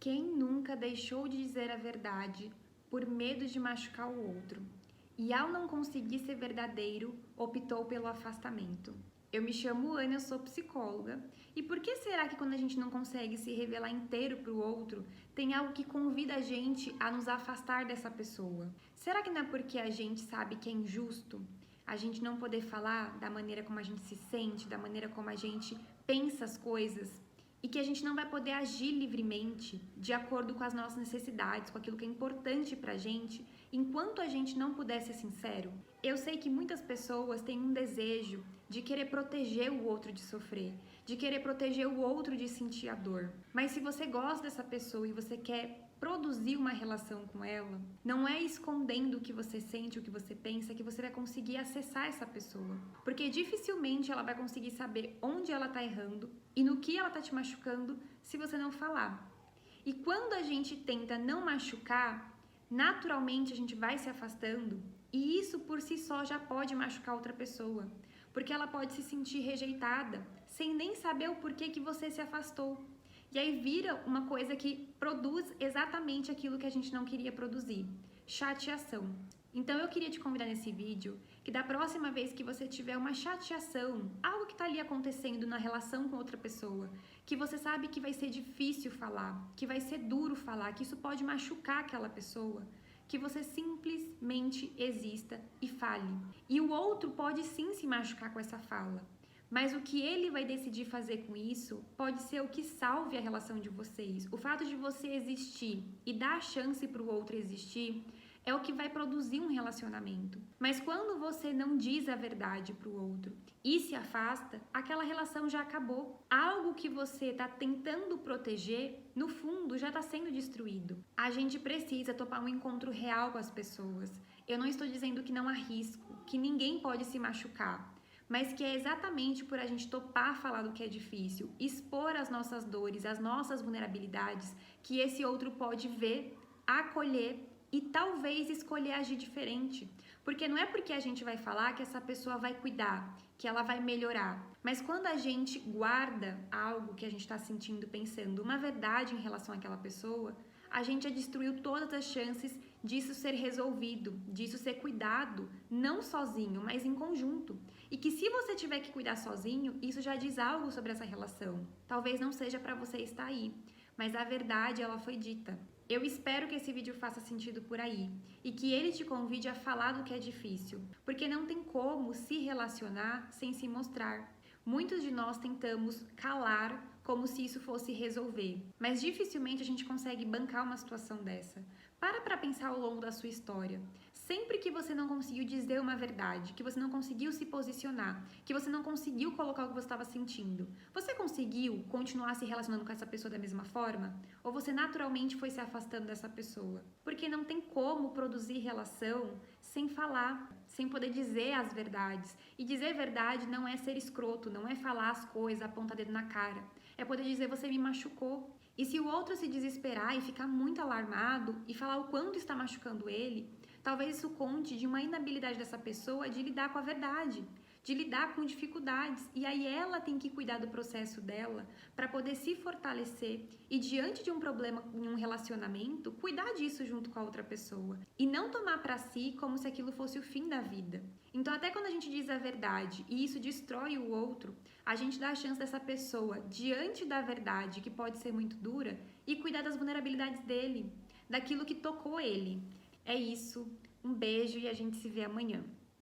Quem nunca deixou de dizer a verdade por medo de machucar o outro e, ao não conseguir ser verdadeiro, optou pelo afastamento? Eu me chamo Ana, eu sou psicóloga. E por que será que quando a gente não consegue se revelar inteiro para o outro, tem algo que convida a gente a nos afastar dessa pessoa? Será que não é porque a gente sabe que é injusto a gente não poder falar da maneira como a gente se sente, da maneira como a gente pensa as coisas? E que a gente não vai poder agir livremente de acordo com as nossas necessidades, com aquilo que é importante pra gente, enquanto a gente não puder ser sincero? Eu sei que muitas pessoas têm um desejo de querer proteger o outro de sofrer, de querer proteger o outro de sentir a dor. Mas se você gosta dessa pessoa e você quer produzir uma relação com ela, não é escondendo o que você sente, o que você pensa, que você vai conseguir acessar essa pessoa. Porque dificilmente ela vai conseguir saber onde ela tá errando e no que ela tá te machucando se você não falar. E quando a gente tenta não machucar, naturalmente a gente vai se afastando e isso por si só já pode machucar outra pessoa. Porque ela pode se sentir rejeitada sem nem saber o porquê que você se afastou. E aí vira uma coisa que produz exatamente aquilo que a gente não queria produzir, chateação. Então eu queria te convidar nesse vídeo que da próxima vez que você tiver uma chateação, algo que está ali acontecendo na relação com outra pessoa, que você sabe que vai ser difícil falar, que vai ser duro falar, que isso pode machucar aquela pessoa, que você simplesmente exista e fale. E o outro pode sim se machucar com essa fala. Mas o que ele vai decidir fazer com isso pode ser o que salve a relação de vocês. O fato de você existir e dar a chance para o outro existir é o que vai produzir um relacionamento. Mas quando você não diz a verdade para o outro e se afasta, aquela relação já acabou. Algo que você está tentando proteger, no fundo, já está sendo destruído. A gente precisa topar um encontro real com as pessoas. Eu não estou dizendo que não há risco, que ninguém pode se machucar, mas que é exatamente por a gente topar falar do que é difícil, expor as nossas dores, as nossas vulnerabilidades, que esse outro pode ver, acolher e talvez escolher agir diferente. Porque não é porque a gente vai falar que essa pessoa vai cuidar, que ela vai melhorar. Mas quando a gente guarda algo que a gente está sentindo, pensando uma verdade em relação àquela pessoa, a gente já destruiu todas as chances disso ser resolvido, disso ser cuidado, não sozinho, mas em conjunto. E que se você tiver que cuidar sozinho, isso já diz algo sobre essa relação. Talvez não seja para você estar aí, mas a verdade ela foi dita. Eu espero que esse vídeo faça sentido por aí e que ele te convide a falar do que é difícil, porque não tem como se relacionar sem se mostrar. Muitos de nós tentamos calar como se isso fosse resolver, mas dificilmente a gente consegue bancar uma situação dessa. Para pensar ao longo da sua história. Sempre que você não conseguiu dizer uma verdade, que você não conseguiu se posicionar, que você não conseguiu colocar o que você estava sentindo, você conseguiu continuar se relacionando com essa pessoa da mesma forma? Ou você naturalmente foi se afastando dessa pessoa? Porque não tem como produzir relação sem falar, sem poder dizer as verdades. E dizer verdade não é ser escroto, não é falar as coisas, apontar dedo na cara. É poder dizer, você me machucou. E se o outro se desesperar e ficar muito alarmado e falar o quanto está machucando ele, talvez isso conte de uma inabilidade dessa pessoa de lidar com a verdade, de lidar com dificuldades. E aí ela tem que cuidar do processo dela para poder se fortalecer e, diante de um problema em um relacionamento, cuidar disso junto com a outra pessoa. E não tomar para si como se aquilo fosse o fim da vida. Então, até quando a gente diz a verdade e isso destrói o outro, a gente dá a chance dessa pessoa, diante da verdade, que pode ser muito dura, e cuidar das vulnerabilidades dele, daquilo que tocou ele. É isso, um beijo e a gente se vê amanhã.